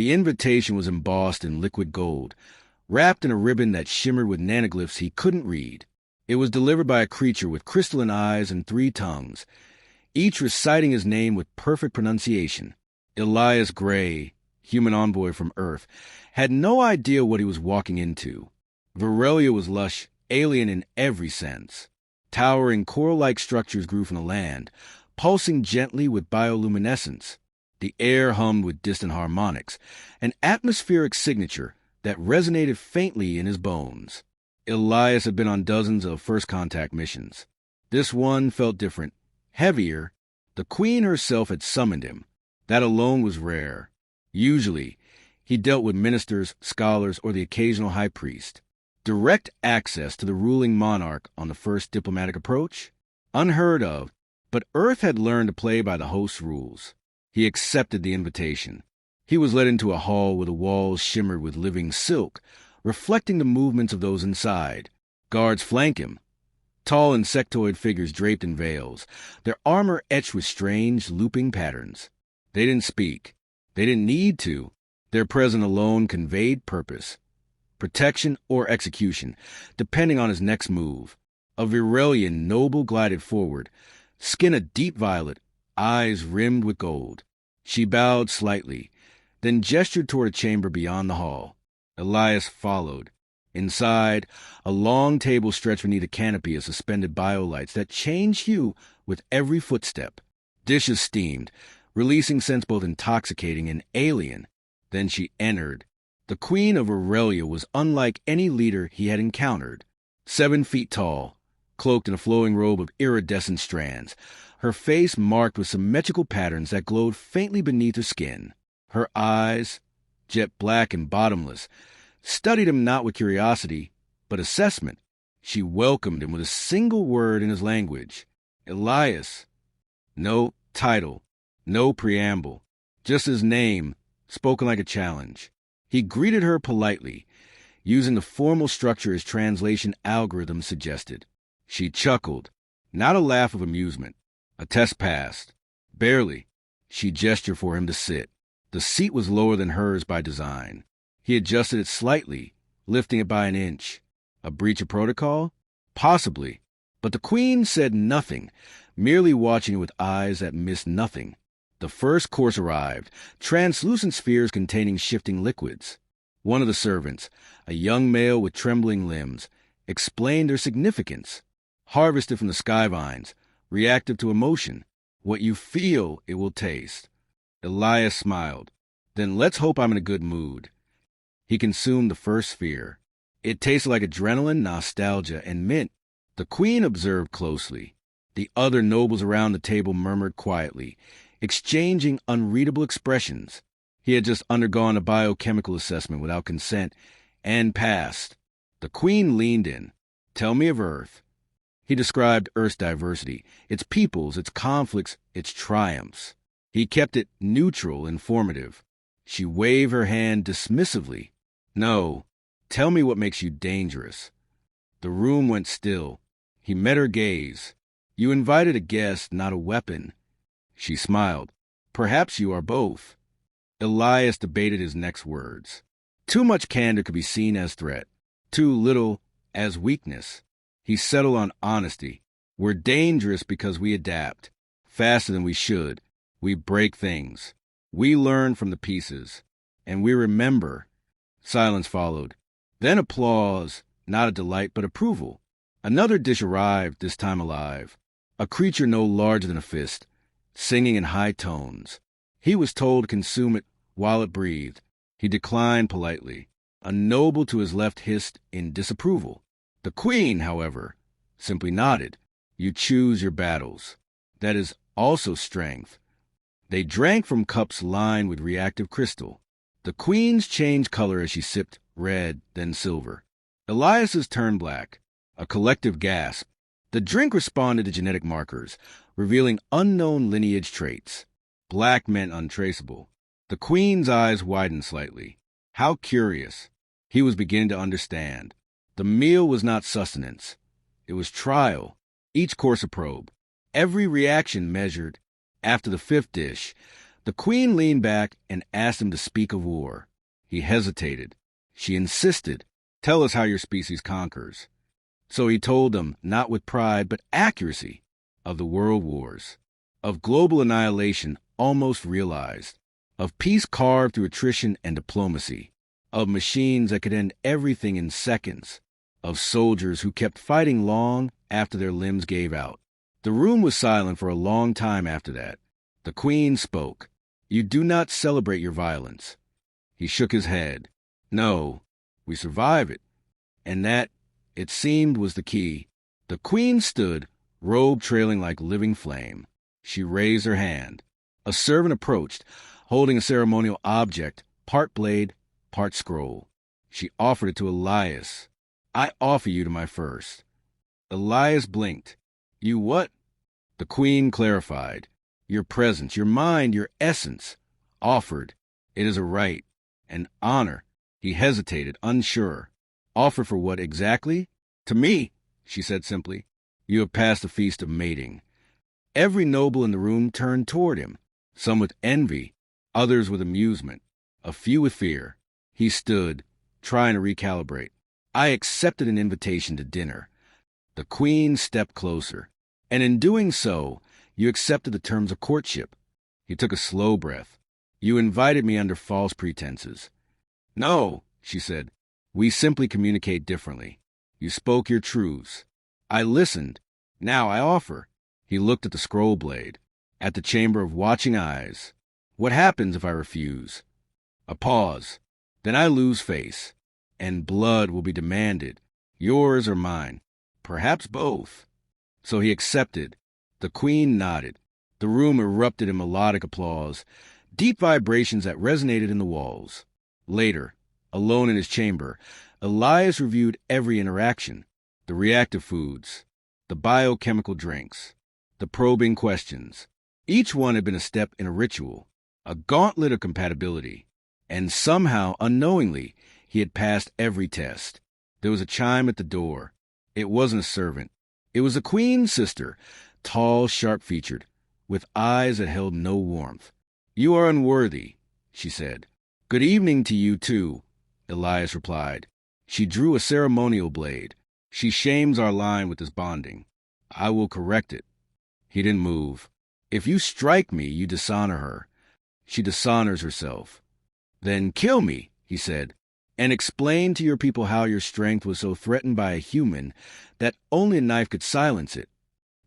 The invitation was embossed in liquid gold, wrapped in a ribbon that shimmered with nanoglyphs he couldn't read. It was delivered by a creature with crystalline eyes and 3 tongues, each reciting his name with perfect pronunciation. Elias Gray, human envoy from Earth, had no idea what he was walking into. Virelia was lush, alien in every sense. Towering coral-like structures grew from the land, pulsing gently with bioluminescence. The air hummed with distant harmonics, an atmospheric signature that resonated faintly in his bones. Elias had been on dozens of first contact missions. This one felt different, heavier. The Queen herself had summoned him. That alone was rare. Usually, he dealt with ministers, scholars, or the occasional high priest. Direct access to the ruling monarch on the first diplomatic approach? Unheard of, but Earth had learned to play by the host's rules. He accepted the invitation. He was led into a hall where the walls shimmered with living silk, reflecting the movements of those inside. Guards flanked him. Tall insectoid figures draped in veils, their armor etched with strange, looping patterns. They didn't speak. They didn't need to. Their presence alone conveyed purpose. Protection or execution, depending on his next move. A Virelian noble glided forward, skin a deep violet, eyes rimmed with gold. She bowed slightly, then gestured toward a chamber beyond the hall. Elias followed. Inside, a long table stretched beneath a canopy of suspended biolights that changed hue with every footstep. Dishes steamed, releasing scents both intoxicating and alien. Then she entered. The Queen of Aurelia was unlike any leader he had encountered. 7 feet tall, cloaked in a flowing robe of iridescent strands, her face marked with symmetrical patterns that glowed faintly beneath her skin. Her eyes, jet black and bottomless, studied him not with curiosity, but assessment. She welcomed him with a single word in his language. Elias. No title, no preamble, just his name, spoken like a challenge. He greeted her politely, using the formal structure his translation algorithm suggested. She chuckled, not a laugh of amusement. A test passed. Barely. She gestured for him to sit. The seat was lower than hers by design. He adjusted it slightly, lifting it by an inch. A breach of protocol? Possibly. But the Queen said nothing, merely watching it with eyes that missed nothing. The first course arrived, translucent spheres containing shifting liquids. One of the servants, a young male with trembling limbs, explained their significance. Harvested from the sky vines, reactive to emotion. What you feel, it will taste. Elias smiled. Then let's hope I'm in a good mood. He consumed the first sphere. It tasted like adrenaline, nostalgia, and mint. The Queen observed closely. The other nobles around the table murmured quietly, exchanging unreadable expressions. He had just undergone a biochemical assessment without consent and passed. The Queen leaned in. Tell me of Earth. He described Earth's diversity, its peoples, its conflicts, its triumphs. He kept it neutral, informative. She waved her hand dismissively. No, tell me what makes you dangerous. The room went still. He met her gaze. You invited a guest, not a weapon. She smiled. Perhaps you are both. Elias debated his next words. Too much candor could be seen as threat, too little as weakness. He settled on honesty. We're dangerous because we adapt. Faster than we should. We break things. We learn from the pieces. And we remember. Silence followed. Then applause, not a delight but approval. Another dish arrived, this time alive. A creature no larger than a fist, singing in high tones. He was told to consume it while it breathed. He declined politely. A noble to his left hissed in disapproval. The Queen, however, simply nodded. You choose your battles. That is also strength. They drank from cups lined with reactive crystal. The Queen's changed color as she sipped, red, then silver. Elias's turned black. A collective gasp. The drink responded to genetic markers, revealing unknown lineage traits. Black meant untraceable. The Queen's eyes widened slightly. How curious. He was beginning to understand. The meal was not sustenance. It was trial. Each course a probe. Every reaction measured. After the 5th dish, The queen leaned back and asked him to speak of war. He hesitated. She insisted, "Tell us how your species conquers." So he told them, not with pride but accuracy, of the world wars, of global annihilation almost realized, of peace carved through attrition and diplomacy, of machines that could end everything in seconds, of soldiers who kept fighting long after their limbs gave out. The room was silent for a long time after that. The queen spoke. "You do not celebrate your violence." He shook his head. "No, we survive it." And that, it seemed, was the key. The queen stood, robe trailing like living flame. She raised her hand. A servant approached, holding a ceremonial object, part blade, part scroll. She offered it to Elias. "I offer you to my first." Elias blinked. "You what?" The queen clarified. "Your presence, your mind, your essence. Offered. It is a right. An honor." He hesitated, unsure. "Offer for what exactly?" "To me," she said simply. "You have passed the feast of mating." Every noble in the room turned toward him, some with envy, others with amusement, a few with fear. He stood, trying to recalibrate. "I accepted an invitation to dinner." The queen stepped closer. "And in doing so, you accepted the terms of courtship." He took a slow breath. "You invited me under false pretenses." "No," she said. "We simply communicate differently. You spoke your truths. I listened. Now I offer." He looked at the scroll blade, at the chamber of watching eyes. "What happens if I refuse?" A pause. "Then I lose face, and blood will be demanded, yours or mine. Perhaps both." So he accepted. The queen nodded. The room erupted in melodic applause, deep vibrations that resonated in the walls. Later, alone in his chamber, Elias reviewed every interaction: the reactive foods, the biochemical drinks, the probing questions. Each one had been a step in a ritual, a gauntlet of compatibility. And somehow, unknowingly, he had passed every test. There was a chime at the door. It wasn't a servant. It was the queen's sister, tall, sharp-featured, with eyes that held no warmth. "You are unworthy," she said. "Good evening to you, too," Elias replied. She drew a ceremonial blade. "She shames our line with this bonding. I will correct it." He didn't move. "If you strike me, you dishonor her. She dishonors herself." "Then kill me," he said, "and explain to your people how your strength was so threatened by a human that only a knife could silence it."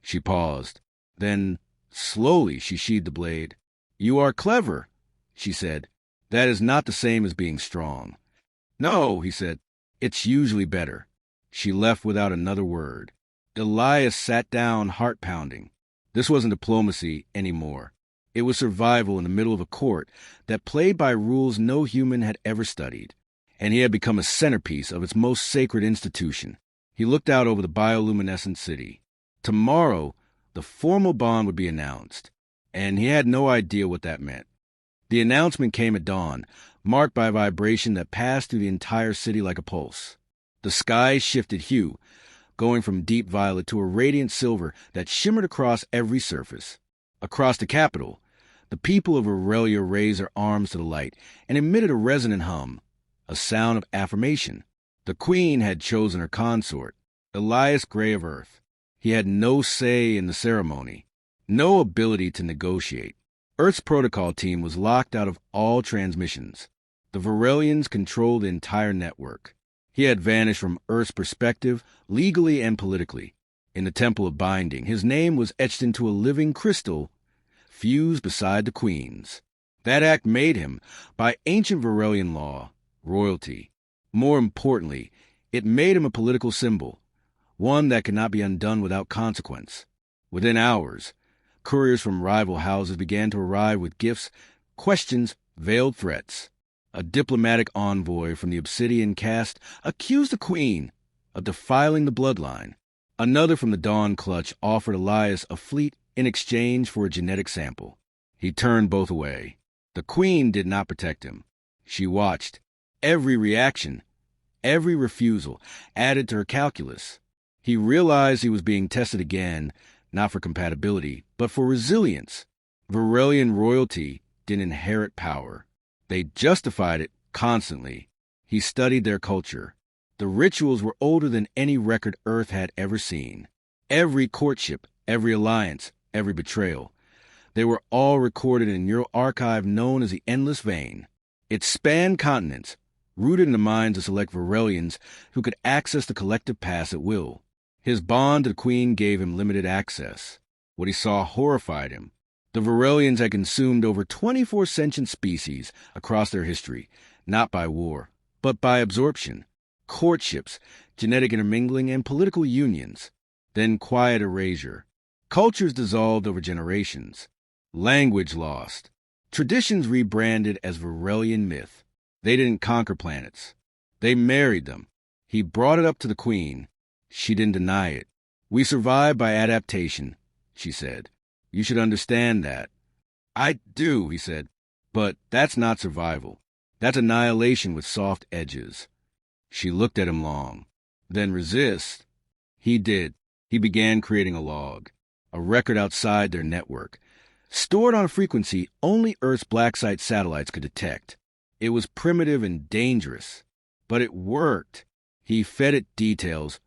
She paused. Then, slowly, she sheathed the blade. "You are clever," she said. "That is not the same as being strong." "No," he said. "It's usually better." She left without another word. Elias sat down, heart pounding. This wasn't diplomacy anymore. It was survival in the middle of a court that played by rules no human had ever studied. And he had become a centerpiece of its most sacred institution. He looked out over the bioluminescent city. Tomorrow, the formal bond would be announced, and he had no idea what that meant. The announcement came at dawn, marked by a vibration that passed through the entire city like a pulse. The sky shifted hue, going from deep violet to a radiant silver that shimmered across every surface. Across the capital, the people of Aurelia raised their arms to the light and emitted a resonant hum, a sound of affirmation. The queen had chosen her consort, Elias Gray of Earth. He had no say in the ceremony, no ability to negotiate. Earth's protocol team was locked out of all transmissions. The Varelians controlled the entire network. He had vanished from Earth's perspective, legally and politically. In the Temple of Binding, his name was etched into a living crystal, fused beside the queen's. That act made him, by ancient Varelian law, royalty. More importantly, it made him a political symbol, one that could not be undone without consequence. Within hours, couriers from rival houses began to arrive with gifts, questions, veiled threats. A diplomatic envoy from the Obsidian caste accused the queen of defiling the bloodline. Another from the Dawn Clutch offered Elias a fleet in exchange for a genetic sample. He turned both away. The queen did not protect him. She watched. Every reaction, every refusal, added to her calculus. He realized he was being tested again, not for compatibility, but for resilience. Varelian royalty didn't inherit power. They justified it constantly. He studied their culture. The rituals were older than any record Earth had ever seen. Every courtship, every alliance, every betrayal. They were all recorded in a neural archive known as the Endless Vein. It spanned continents, rooted in the minds of select Varelians who could access the collective past at will. His bond to the Queen gave him limited access. What he saw horrified him. The Varelians had consumed over 24 sentient species across their history, not by war, but by absorption. Courtships, genetic intermingling, and political unions. Then quiet erasure. Cultures dissolved over generations. Language lost. Traditions rebranded as Varelian myth. They didn't conquer planets. They married them. He brought it up to the Queen. She didn't deny it. "We survive by adaptation," she said. "You should understand that." "I do," he said. "But that's not survival. That's annihilation with soft edges." She looked at him long. "Then resist." He did. He began creating a log, a record outside their network, stored on a frequency only Earth's black site satellites could detect. It was primitive and dangerous, but it worked. He fed it details,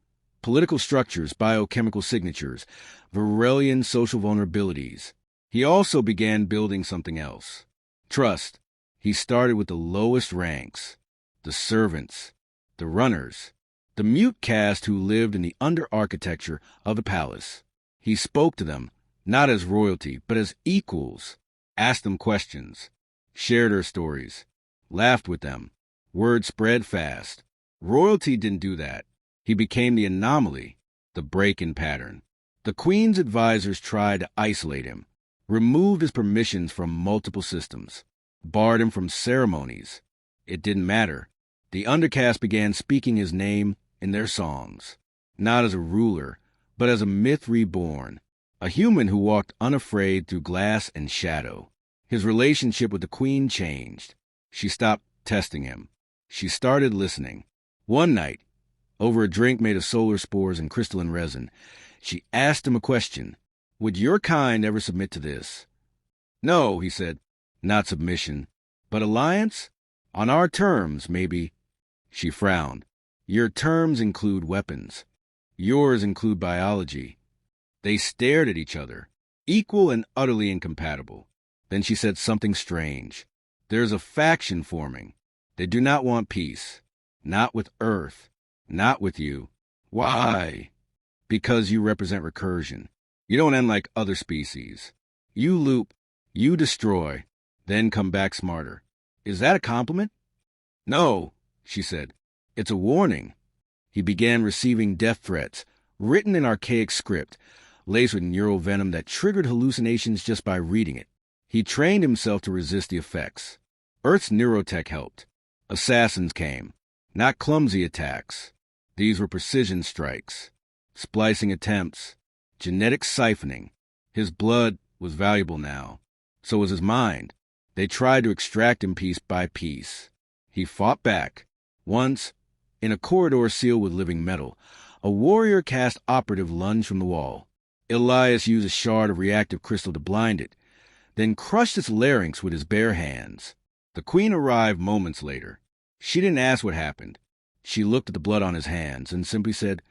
political structures, biochemical signatures, Varelian social vulnerabilities. He also began building something else. Trust. He started with the lowest ranks, the servants, the runners, the mute caste who lived in the under-architecture of the palace. He spoke to them, not as royalty, but as equals, asked them questions, shared her stories, laughed with them. Word spread fast. Royalty didn't do that. He became the anomaly, the break in pattern. The Queen's advisors tried to isolate him, removed his permissions from multiple systems, barred him from ceremonies. It didn't matter. The undercast began speaking his name in their songs, not as a ruler, but as a myth reborn, a human who walked unafraid through glass and shadow. His relationship with the Queen changed. She stopped testing him. She started listening. One night, over a drink made of solar spores and crystalline resin, she asked him a question. "Would your kind ever submit to this?" "No," he said. "Not submission. But alliance? On our terms, maybe." She frowned. "Your terms include weapons. Yours include biology." They stared at each other, equal and utterly incompatible. Then she said something strange. "There's a faction forming. They do not want peace. Not with Earth. Not with you." "Why?" "Because you represent recursion. You don't end like other species. You loop, you destroy, then come back smarter." "Is that a compliment?" "No," she said. "It's a warning." He began receiving death threats, written in archaic script, laced with neural venom that triggered hallucinations just by reading it. He trained himself to resist the effects. Earth's neurotech helped. Assassins came. Not clumsy attacks. These were precision strikes. Splicing attempts. Genetic siphoning. His blood was valuable now. So was his mind. They tried to extract him piece by piece. He fought back. Once, in a corridor sealed with living metal, a warrior caste operative lunged from the wall. Elias used a shard of reactive crystal to blind it, then crushed its larynx with his bare hands. The Queen arrived moments later. She didn't ask what happened. She looked at the blood on his hands and simply said,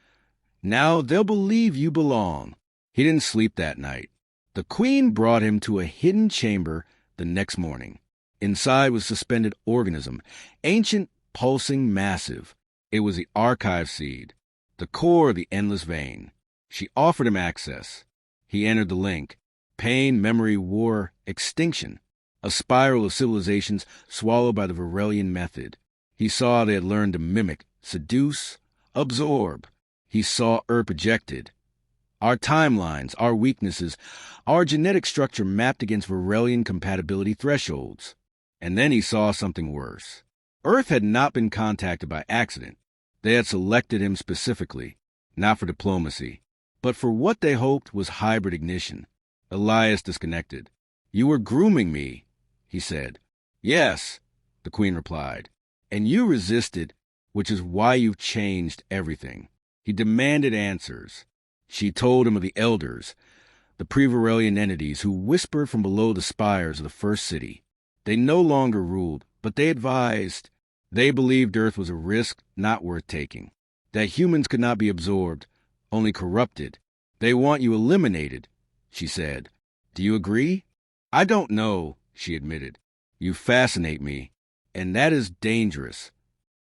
"Now they'll believe you belong." He didn't sleep that night. The Queen brought him to a hidden chamber the next morning. Inside was a suspended organism, ancient, pulsing, massive. It was the archive seed, the core of the endless vein. She offered him access. He entered the link. Pain, memory, war, extinction. A spiral of civilizations swallowed by the Varelian method. He saw they had learned to mimic, seduce, absorb. He saw Earth projected. Our timelines, our weaknesses, our genetic structure mapped against Varelian compatibility thresholds. And then he saw something worse. Earth had not been contacted by accident. They had selected him specifically, not for diplomacy, but for what they hoped was hybrid ignition. Elias disconnected. "You were grooming me," he said. "Yes," the Queen replied. "And you resisted, which is why you've changed everything." He demanded answers. She told him of the elders, the pre-Varelian entities who whispered from below the spires of the first city. They no longer ruled, but they advised. They believed Earth was a risk not worth taking, that humans could not be absorbed, only corrupted. They want you eliminated, she said. Do you agree? I don't know, she admitted. You fascinate me, and that is dangerous.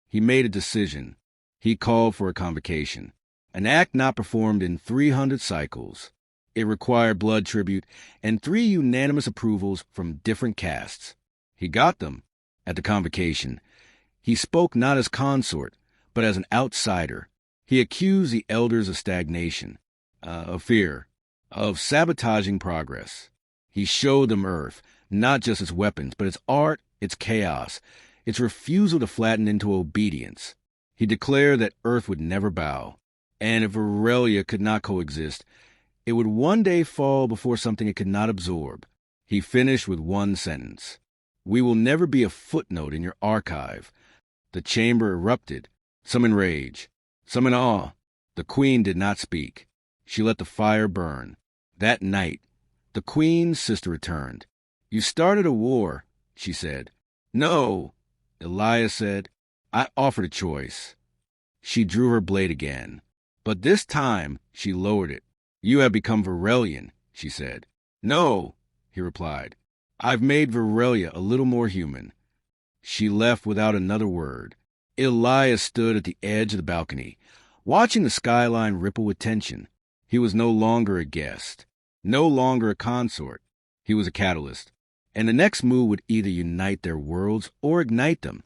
He made a decision. He called for a convocation, an act not performed in 300 cycles. It required blood tribute and 3 unanimous approvals from different castes. He got them at the convocation. He spoke not as consort, but as an outsider. He accused the elders of stagnation, of fear, of sabotaging progress. He showed them Earth, not just its weapons, but its art, its chaos, its refusal to flatten into obedience. He declared that Earth would never bow, and if Aurelia could not coexist, it would one day fall before something it could not absorb. He finished with one sentence. We will never be a footnote in your archive. The chamber erupted, some in rage, some in awe. The queen did not speak. She let the fire burn. That night, the queen's sister returned. You started a war, she said. No, Elias said. I offered a choice. She drew her blade again, but this time she lowered it. You have become Varelian, she said. No, he replied. I've made Varelia a little more human. She left without another word. Elias stood at the edge of the balcony, watching the skyline ripple with tension. He was no longer a guest, no longer a consort. He was a catalyst, and the next move would either unite their worlds or ignite them.